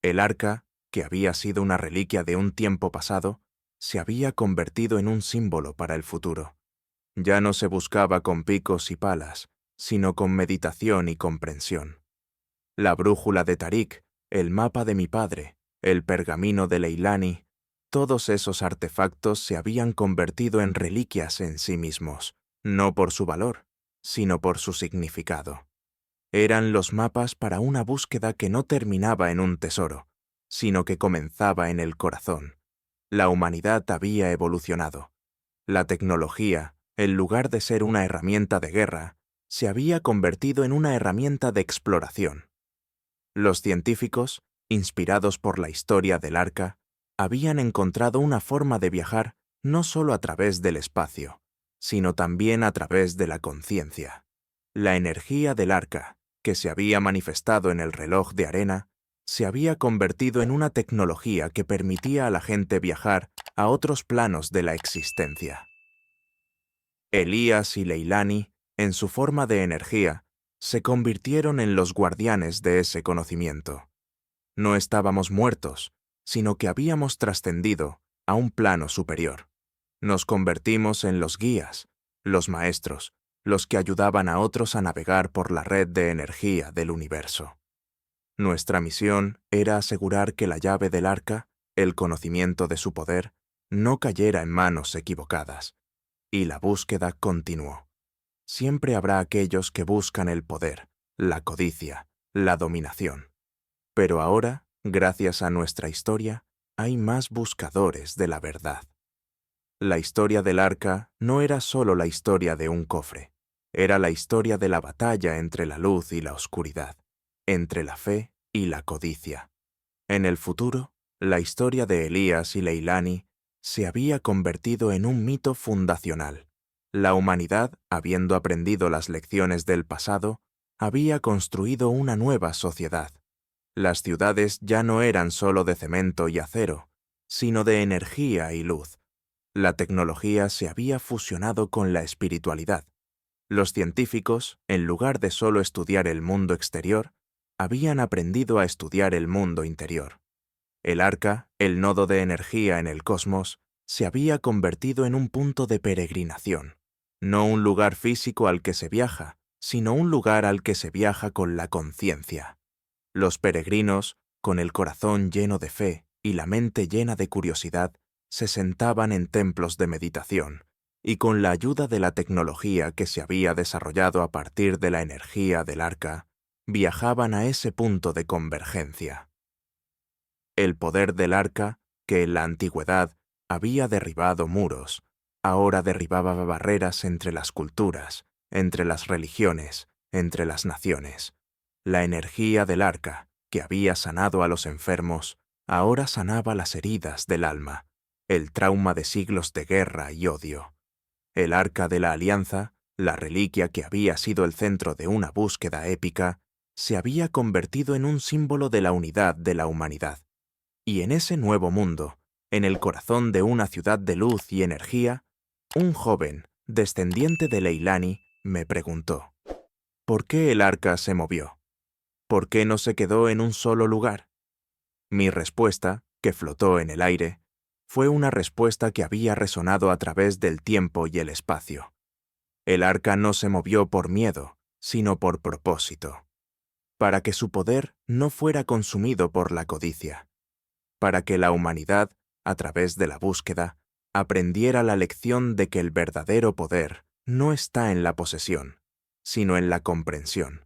El Arca, que había sido una reliquia de un tiempo pasado, se había convertido en un símbolo para el futuro. Ya no se buscaba con picos y palas, sino con meditación y comprensión. La brújula de Tarik, el mapa de mi padre, el pergamino de Leilani, todos esos artefactos se habían convertido en reliquias en sí mismos, no por su valor, sino por su significado. Eran los mapas para una búsqueda que no terminaba en un tesoro, sino que comenzaba en el corazón. La humanidad había evolucionado. La tecnología, en lugar de ser una herramienta de guerra, se había convertido en una herramienta de exploración. Los científicos, inspirados por la historia del Arca, habían encontrado una forma de viajar no solo a través del espacio, sino también a través de la conciencia. La energía del Arca, que se había manifestado en el reloj de arena, se había convertido en una tecnología que permitía a la gente viajar a otros planos de la existencia. Elías y Leilani, en su forma de energía, se convirtieron en los guardianes de ese conocimiento. No estábamos muertos, sino que habíamos trascendido a un plano superior. Nos convertimos en los guías, los maestros, los que ayudaban a otros a navegar por la red de energía del universo. Nuestra misión era asegurar que la llave del Arca, el conocimiento de su poder, no cayera en manos equivocadas. Y la búsqueda continuó. Siempre habrá aquellos que buscan el poder, la codicia, la dominación. Pero ahora, gracias a nuestra historia, hay más buscadores de la verdad. La historia del Arca no era solo la historia de un cofre, era la historia de la batalla entre la luz y la oscuridad, entre la fe y la codicia. En el futuro, la historia de Elías y Leilani se había convertido en un mito fundacional. La humanidad, habiendo aprendido las lecciones del pasado, había construido una nueva sociedad. Las ciudades ya no eran solo de cemento y acero, sino de energía y luz. La tecnología se había fusionado con la espiritualidad. Los científicos, en lugar de solo estudiar el mundo exterior, habían aprendido a estudiar el mundo interior. El Arca, el nodo de energía en el cosmos, se había convertido en un punto de peregrinación. No un lugar físico al que se viaja, sino un lugar al que se viaja con la conciencia. Los peregrinos, con el corazón lleno de fe y la mente llena de curiosidad, se sentaban en templos de meditación, y con la ayuda de la tecnología que se había desarrollado a partir de la energía del Arca, viajaban a ese punto de convergencia. El poder del arca, que en la antigüedad había derribado muros, ahora derribaba barreras entre las culturas, entre las religiones, entre las naciones. La energía del arca, que había sanado a los enfermos, ahora sanaba las heridas del alma, el trauma de siglos de guerra y odio. El arca de la alianza, la reliquia que había sido el centro de una búsqueda épica, se había convertido en un símbolo de la unidad de la humanidad. Y en ese nuevo mundo, en el corazón de una ciudad de luz y energía, un joven, descendiente de Leilani, me preguntó, ¿por qué el arca se movió? ¿Por qué no se quedó en un solo lugar? Mi respuesta, que flotó en el aire, fue una respuesta que había resonado a través del tiempo y el espacio. El arca no se movió por miedo, sino por propósito, para que su poder no fuera consumido por la codicia, para que la humanidad, a través de la búsqueda, aprendiera la lección de que el verdadero poder no está en la posesión, sino en la comprensión,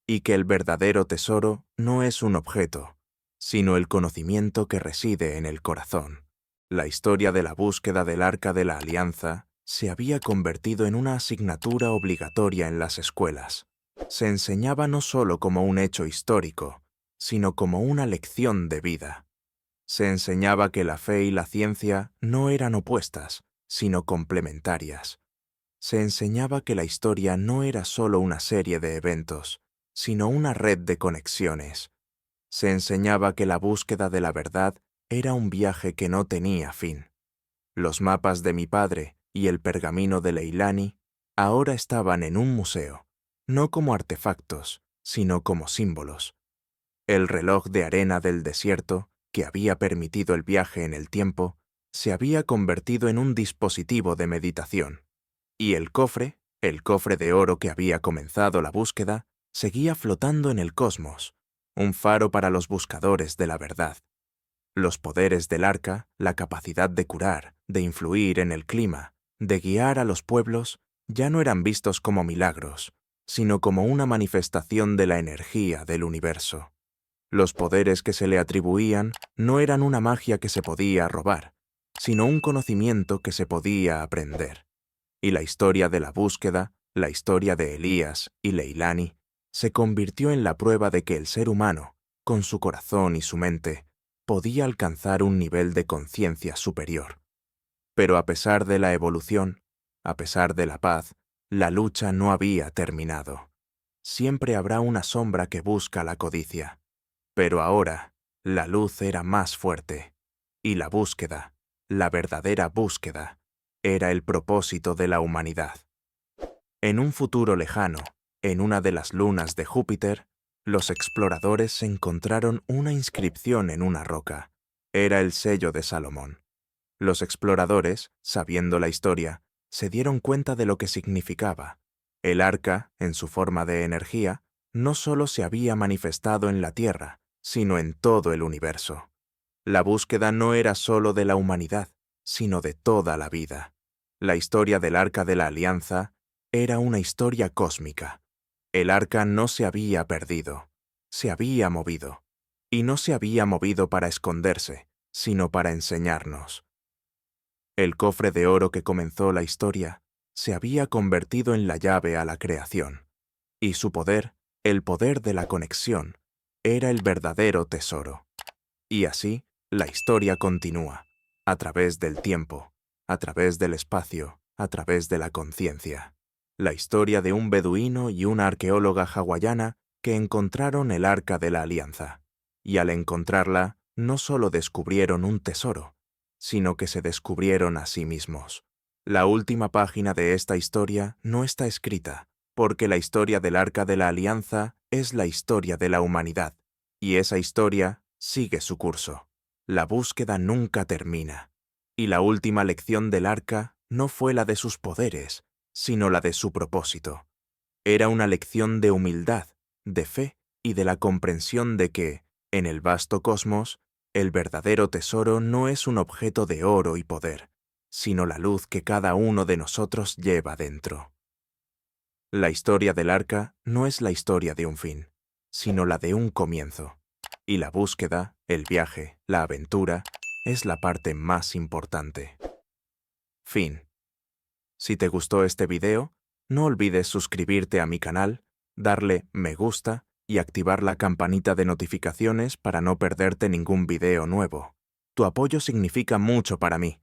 y que el verdadero tesoro no es un objeto, sino el conocimiento que reside en el corazón. La historia de la búsqueda del Arca de la Alianza se había convertido en una asignatura obligatoria en las escuelas. Se enseñaba no solo como un hecho histórico, sino como una lección de vida. Se enseñaba que la fe y la ciencia no eran opuestas, sino complementarias. Se enseñaba que la historia no era solo una serie de eventos, sino una red de conexiones. Se enseñaba que la búsqueda de la verdad era un viaje que no tenía fin. Los mapas de mi padre y el pergamino de Leilani ahora estaban en un museo, no como artefactos, sino como símbolos. El reloj de arena del desierto, que había permitido el viaje en el tiempo, se había convertido en un dispositivo de meditación. Y el cofre de oro que había comenzado la búsqueda, seguía flotando en el cosmos, un faro para los buscadores de la verdad. Los poderes del arca, la capacidad de curar, de influir en el clima, de guiar a los pueblos, ya no eran vistos como milagros, sino como una manifestación de la energía del universo. Los poderes que se le atribuían no eran una magia que se podía robar, sino un conocimiento que se podía aprender. Y la historia de la búsqueda, la historia de Elías y Leilani, se convirtió en la prueba de que el ser humano, con su corazón y su mente, podía alcanzar un nivel de conciencia superior. Pero a pesar de la evolución, a pesar de la paz, la lucha no había terminado. Siempre habrá una sombra que busca la codicia. Pero ahora, la luz era más fuerte, y la búsqueda, la verdadera búsqueda, era el propósito de la humanidad. En un futuro lejano, en una de las lunas de Júpiter, los exploradores encontraron una inscripción en una roca. Era el sello de Salomón. Los exploradores, sabiendo la historia, se dieron cuenta de lo que significaba. El arca, en su forma de energía, no solo se había manifestado en la Tierra, sino en todo el universo. La búsqueda no era solo de la humanidad, sino de toda la vida. La historia del Arca de la Alianza era una historia cósmica. El arca no se había perdido, se había movido. Y no se había movido para esconderse, sino para enseñarnos. El cofre de oro que comenzó la historia se había convertido en la llave a la creación. Y su poder, el poder de la conexión, era el verdadero tesoro. Y así, la historia continúa, a través del tiempo, a través del espacio, a través de la conciencia. La historia de un beduino y una arqueóloga hawaiana que encontraron el Arca de la Alianza. Y al encontrarla, no solo descubrieron un tesoro, sino que se descubrieron a sí mismos. La última página de esta historia no está escrita, porque la historia del Arca de la Alianza es la historia de la humanidad, y esa historia sigue su curso. La búsqueda nunca termina, y la última lección del Arca no fue la de sus poderes, sino la de su propósito. Era una lección de humildad, de fe y de la comprensión de que, en el vasto cosmos, el verdadero tesoro no es un objeto de oro y poder, sino la luz que cada uno de nosotros lleva dentro. La historia del Arca no es la historia de un fin, sino la de un comienzo. Y la búsqueda, el viaje, la aventura, es la parte más importante. Fin. Si te gustó este video, no olvides suscribirte a mi canal, darle me gusta y activar la campanita de notificaciones para no perderte ningún video nuevo. Tu apoyo significa mucho para mí.